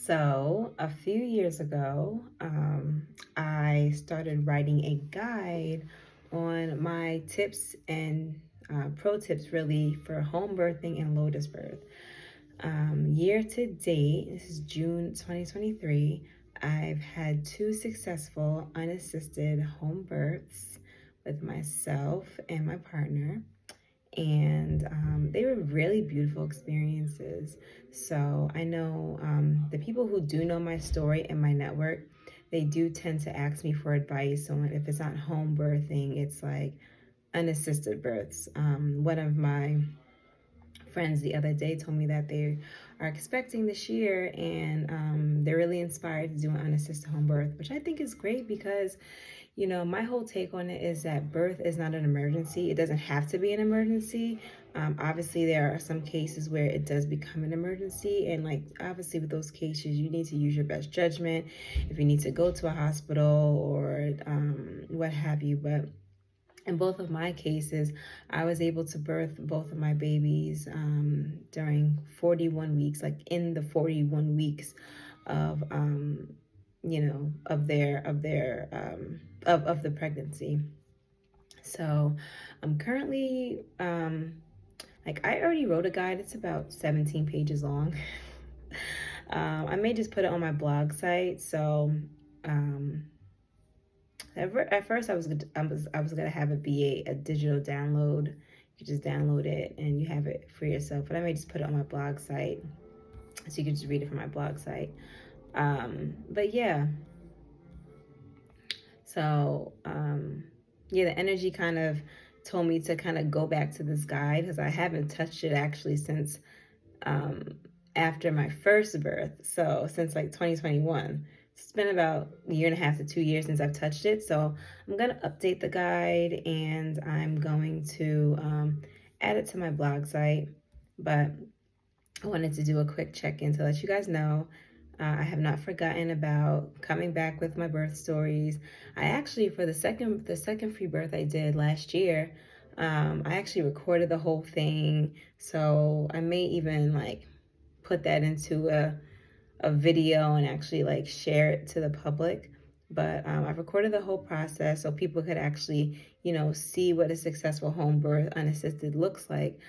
So, a few years ago, I started writing a guide on my tips and pro tips really for home birthing and lotus birth. Year to date, this is June 2023, I've had two successful unassisted home births with myself and my partner, and they were really beautiful experiences. So I know the people who do know my story and my network, they do tend to ask me for advice on if it's not home birthing, it's like unassisted births. One of my friends the other day told me that they are expecting this year, and they're really inspired to do an unassisted home birth, which I think is great because my whole take on it is that birth is not an emergency. It doesn't have to be an emergency. Obviously, there are some cases where it does become an emergency. And, like, obviously, with those cases, you need to use your best judgment if you need to go to a hospital or what have you. But in both of my cases, I was able to birth both of my babies during 41 weeks, like in the 41 weeks of of the pregnancy. So I'm currently like, I already wrote a guide. It's about 17 pages long. I may just put it on my blog site. So um, at first, I was gonna have it be a digital download. You just download it and you have it for yourself. But I may just put it on my blog site, so you can just read it from my blog site. But yeah, so yeah, the energy kind of told me to kind of go back to this guide because I haven't touched it actually since um, after my first birth. So since like 2021. It's been about a year and a half to 2 years since I've touched it. So I'm going to update the guide, and I'm going to add it to my blog site. But I wanted to do a quick check-in to let you guys know I have not forgotten about coming back with my birth stories. I actually, for the second free birth I did last year, I actually recorded the whole thing. So I may even like put that into a video and actually like share it to the public. But I've recorded the whole process so people could actually, see what a successful home birth unassisted looks like.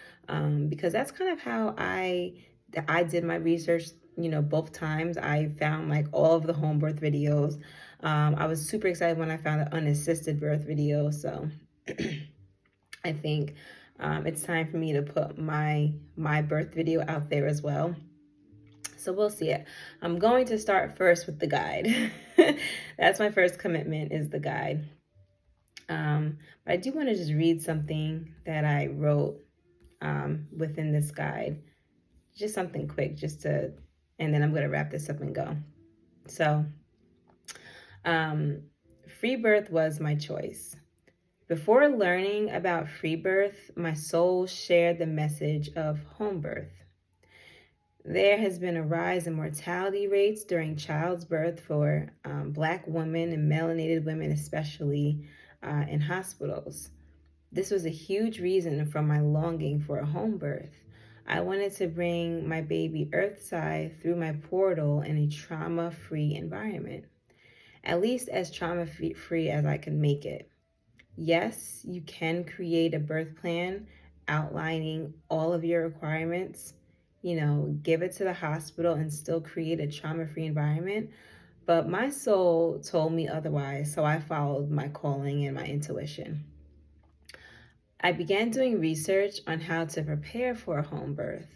Because that's kind of how I did my research. Both times I found like all of the home birth videos. I was super excited when I found the unassisted birth video. So I think it's time for me to put my birth video out there as well. So we'll see it. I'm going to start first with the guide. That's my first commitment, is the guide. But I do want to just read something that I wrote within this guide. Just something quick, and then I'm going to wrap this up and go. So, free birth was my choice. Before learning about free birth, my soul shared the message of home birth. There has been a rise in mortality rates during child's birth for Black women and melanated women, especially in hospitals. This was a huge reason for my longing for a home birth. I wanted to bring my baby earthside through my portal in a trauma-free environment, at least as trauma-free as I could make it. Yes, you can create a birth plan outlining all of your requirements, give it to the hospital and still create a trauma-free environment. But my soul told me otherwise, so I followed my calling and my intuition. I began doing research on how to prepare for a home birth.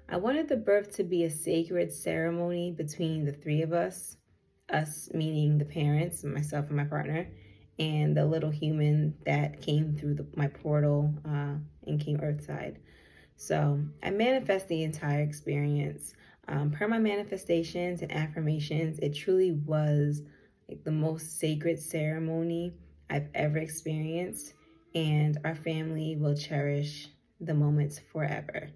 I wanted the birth to be a sacred ceremony between the three of us meaning the parents, myself and my partner, and the little human that came through my portal and came earthside. So I manifest the entire experience. Per my manifestations and affirmations, it truly was like the most sacred ceremony I've ever experienced, and our family will cherish the moments forever.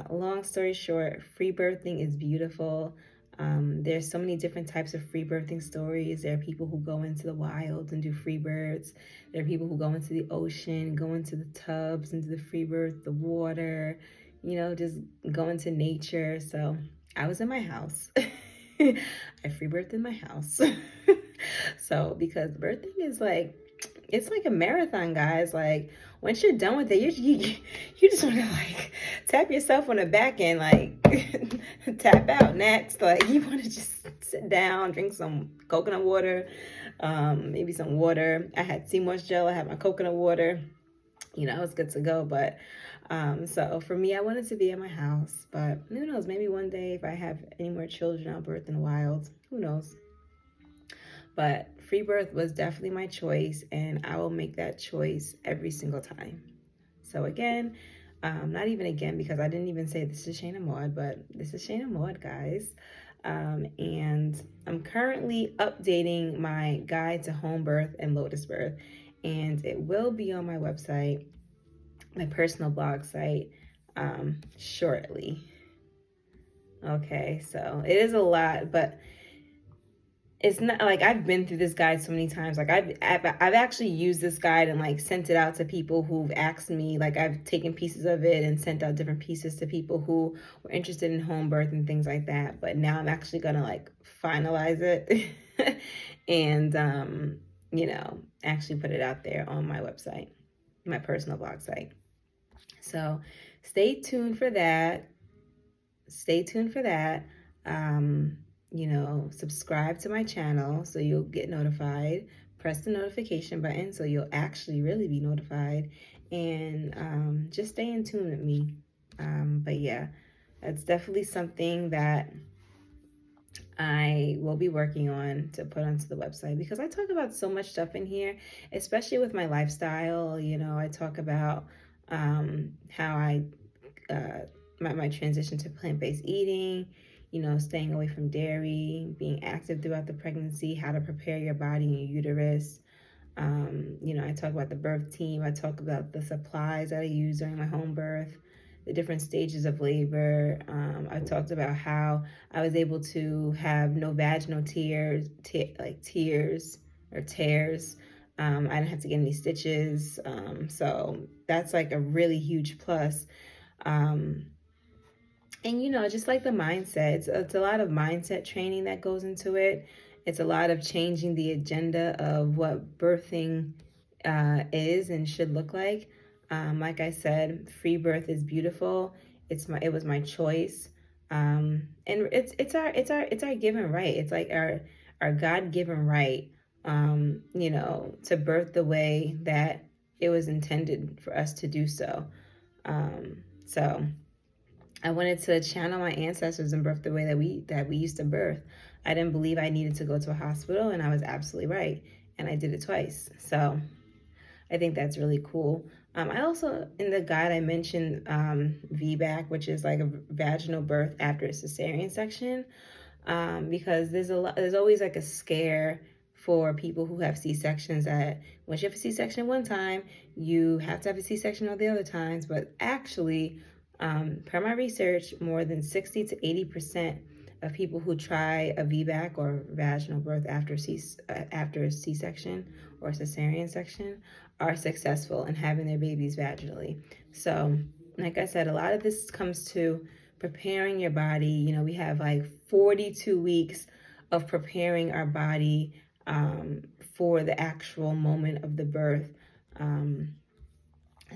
Long story short, free birthing is beautiful. There's so many different types of free birthing stories. There are people who go into the wild and do free births. There are people who go into the ocean, go into the tubs, into the free birth, the water, just go into nature. So I was in my house. I free birthed in my house. So because birthing is like, it's like a marathon, guys. Like once you're done with it, you just want to like tap yourself on the back and like tap out next. Like you want to just sit down, drink some coconut water, maybe some water. I had sea moss gel. I had my coconut water. You know, I was good to go. But so for me, I wanted to be at my house. But who knows? Maybe one day if I have any more children, I'll birth in the wild. Who knows? But free birth was definitely my choice, and I will make that choice every single time. So again, not even again, because I didn't even say this is Shayna Maud, but this is Shayna Maud, guys. And I'm currently updating my guide to home birth and lotus birth, and it will be on my website, my personal blog site, shortly. Okay, so it is a lot, but it's not like I've been through this guide so many times. Like I've actually used this guide and like sent it out to people who've asked me. Like I've taken pieces of it and sent out different pieces to people who were interested in home birth and things like that. But now I'm actually gonna like finalize it and you know, actually put it out there on my website, my personal blog site. So stay tuned for that. Stay tuned for that. You know, subscribe to my channel so you'll get notified. Press the notification button so you'll actually really be notified. And just stay in tune with me. But yeah, that's definitely something that I will be working on to put onto the website, because I talk about so much stuff in here, especially with my lifestyle. You know, I talk about how I my transition to plant-based eating, you know, staying away from dairy, being active throughout the pregnancy, how to prepare your body and your uterus. You know, I talk about the birth team. I talk about the supplies that I use during my home birth, the different stages of labor. I talked about how I was able to have no vaginal tears, like tears or tears. I didn't have to get any stitches. So that's like a really huge plus. And you know, just like the mindset, it's a lot of mindset training that goes into it. It's a lot of changing the agenda of what birthing is and should look like. Like I said, free birth is beautiful. It was my choice, and it's our given right. It's like our God given right, you know, to birth the way that it was intended for us to do so. So I wanted to channel my ancestors and birth the way that we used to birth. I didn't believe I needed to go to a hospital, and I was absolutely right. And I did it twice. So I think that's really cool. I also, in the guide, I mentioned VBAC, which is like a vaginal birth after a cesarean section, because there's always like a scare for people who have C-sections that once you have a C-section one time, you have to have a C-section all the other times. But actually, per my research, more than 60 to 80% of people who try a VBAC or vaginal birth after a C-section or cesarean section are successful in having their babies vaginally. So, like I said, a lot of this comes to preparing your body. You know, we have like 42 weeks of preparing our body for the actual moment of the birth.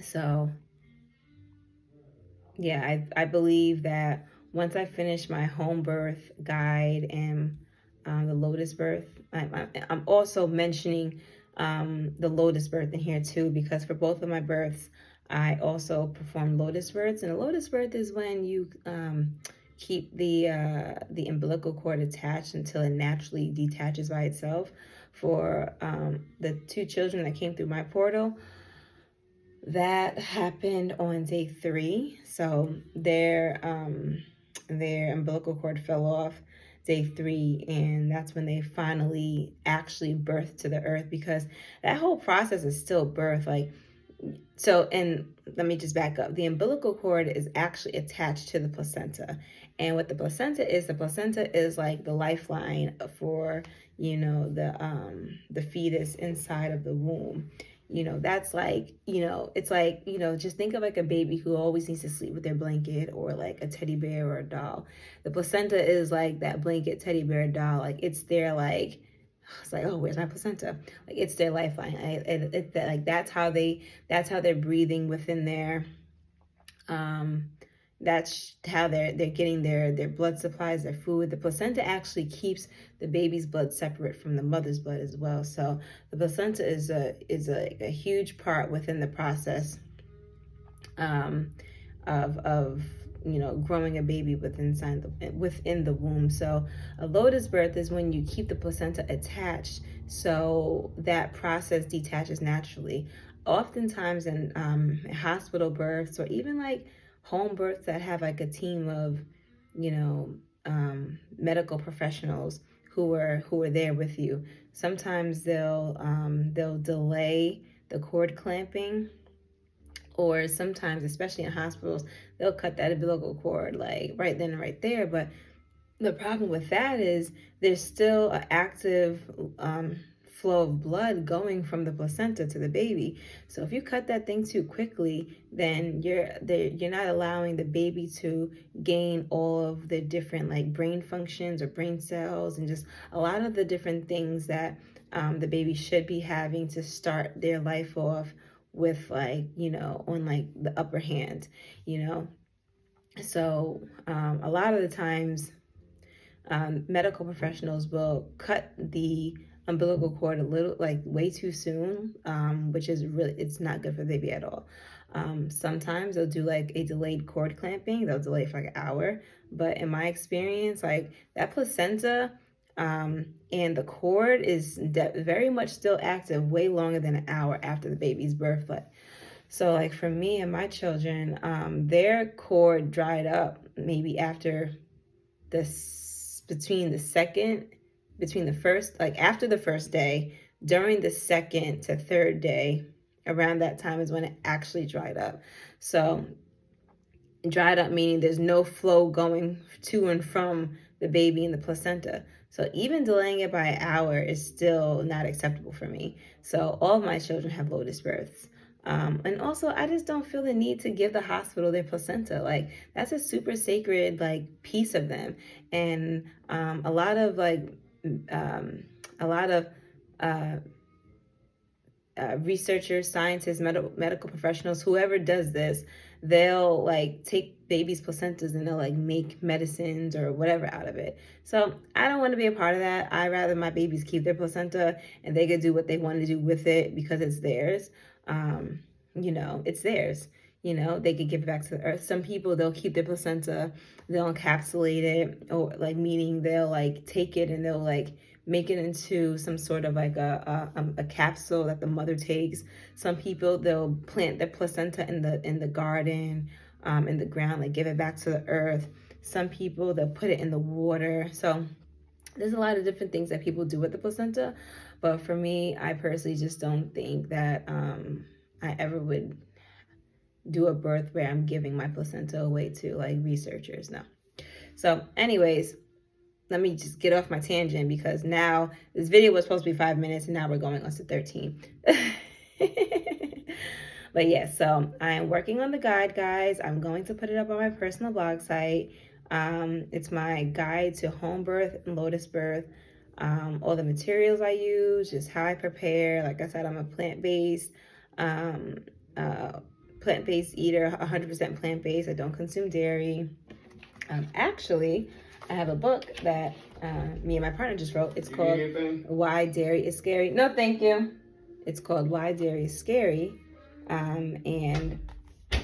So yeah, I believe that once I finish my home birth guide and the lotus birth, I'm also mentioning the lotus birth in here too, because for both of my births, I also perform lotus births. And a lotus birth is when you keep the umbilical cord attached until it naturally detaches by itself. For the two children that came through my portal, that happened on day 3. So their umbilical cord fell off day 3, and that's when they finally actually birthed to the earth, because that whole process is still birth. Like, so, and let me just back up. The umbilical cord is actually attached to the placenta. And what the placenta is like the lifeline for, you know, the fetus inside of the womb. that's like, it's like, just think of like a baby who always needs to sleep with their blanket, or like a teddy bear or a doll. The placenta is like that blanket, teddy bear, doll. Like it's their like, it's like, oh, where's my placenta? Like it's their lifeline. Like that's how they're breathing within their, that's how they're getting their blood supplies, their food. The placenta actually keeps the baby's blood separate from the mother's blood as well. So the placenta is a huge part within the process, of growing a baby within the womb. So a lotus birth is when you keep the placenta attached, so that process detaches naturally. Oftentimes in hospital births, or even like home births that have like a team of medical professionals who are there with you, sometimes they'll delay the cord clamping, or sometimes, especially in hospitals, they'll cut that umbilical cord like right then and right there. But the problem with that is there's still an active flow of blood going from the placenta to the baby. So if you cut that thing too quickly, then you're not allowing the baby to gain all of the different like brain functions or brain cells, and just a lot of the different things that the baby should be having to start their life off with, like, on like the upper hand. So a lot of the times medical professionals will cut the umbilical cord a little, like way too soon, which is really, it's not good for the baby at all. Sometimes they'll do like a delayed cord clamping. They'll delay for like an hour. But in my experience, like that placenta and the cord is very much still active way longer than an hour after the baby's birth. But so like for me and my children, their cord dried up maybe after between the first, like after the first day, during the second to third day, around that time is when it actually dried up. So dried up meaning there's no flow going to and from the baby and the placenta. So even delaying it by an hour is still not acceptable for me. So all of my children have lotus births. And also, I just don't feel the need to give the hospital their placenta. Like, that's a super sacred, like, piece of them. And a lot of researchers, scientists, medical professionals, whoever does this, they'll like take babies' placentas and they'll like make medicines or whatever out of it. So I don't want to be a part of that. I rather my babies keep their placenta and they could do what they want to do with it because it's theirs. It's theirs. They could give it back to the earth. Some people, they'll keep their placenta, they'll encapsulate it, or like meaning they'll like take it and they'll like make it into some sort of like a capsule that the mother takes. Some people, they'll plant their placenta in the garden, in the ground, like give it back to the earth. Some people, they'll put it in the water. So there's a lot of different things that people do with the placenta. But for me, I personally just don't think that I ever would do a birth where I'm giving my placenta away to like researchers. No. So anyways, let me just get off my tangent because now this video was supposed to be 5 minutes and now we're going on to 13. But yeah, so I am working on the guide, guys. I'm going to put it up on my personal blog site. It's my guide to home birth and lotus birth. All the materials I use, just how I prepare. Like I said, I'm a plant-based eater, 100% plant-based. I don't consume dairy. Actually, I have a book that me and my partner just wrote. It's called Why Dairy is Scary. No, thank you. It's called Why Dairy is Scary. And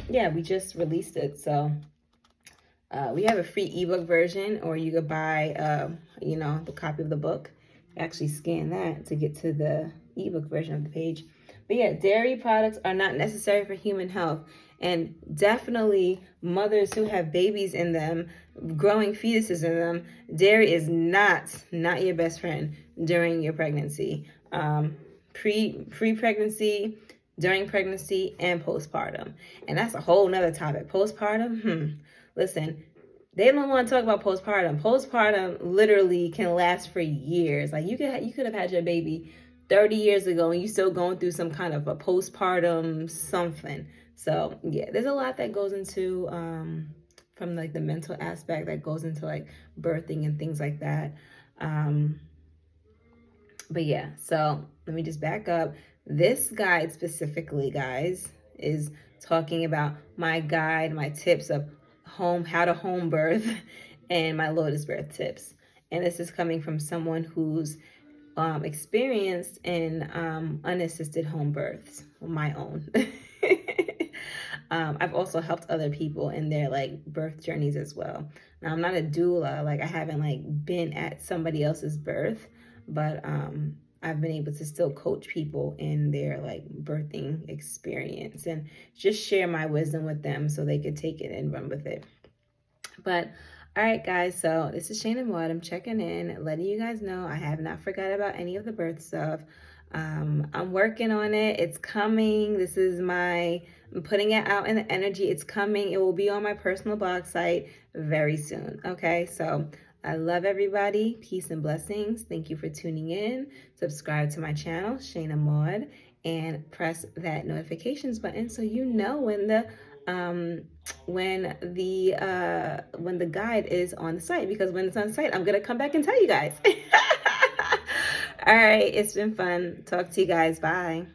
yeah, we just released it. So we have a free ebook version, or you could buy, the copy of the book. Actually scan that to get to the ebook version of the page. But yeah, dairy products are not necessary for human health. And definitely mothers who have babies in them, growing fetuses in them, dairy is not your best friend during your pregnancy. Pre-pregnancy, during pregnancy, and postpartum. And that's a whole nother topic. Postpartum, listen, they don't want to talk about postpartum. Postpartum literally can last for years. Like you could have had your baby 30 years ago and you're still going through some kind of a postpartum something. So yeah, there's a lot that goes into from like the mental aspect that goes into like birthing and things like that. But yeah, so let me just back up. This guide specifically, guys, is talking about my guide, my tips of how to home birth and my lotus birth tips. And this is coming from someone who's experienced in unassisted home births, my own. I've also helped other people in their like birth journeys as well. Now I'm not a doula, like I haven't like been at somebody else's birth, but I've been able to still coach people in their like birthing experience and just share my wisdom with them so they could take it and run with it. But all right, guys, so this is Shana Maud. I'm checking in, letting you guys know I have not forgot about any of the birth stuff. I'm working on it. It's coming. I'm putting it out in the energy. It's coming. It will be on my personal blog site very soon. Okay, so I love everybody. Peace and blessings. Thank you for tuning in. Subscribe to my channel, Shana Maud, and press that notifications button so you know when the guide is on the site, because when it's on the site, I'm gonna come back and tell you guys. All right, it's been fun. Talk to you guys. Bye.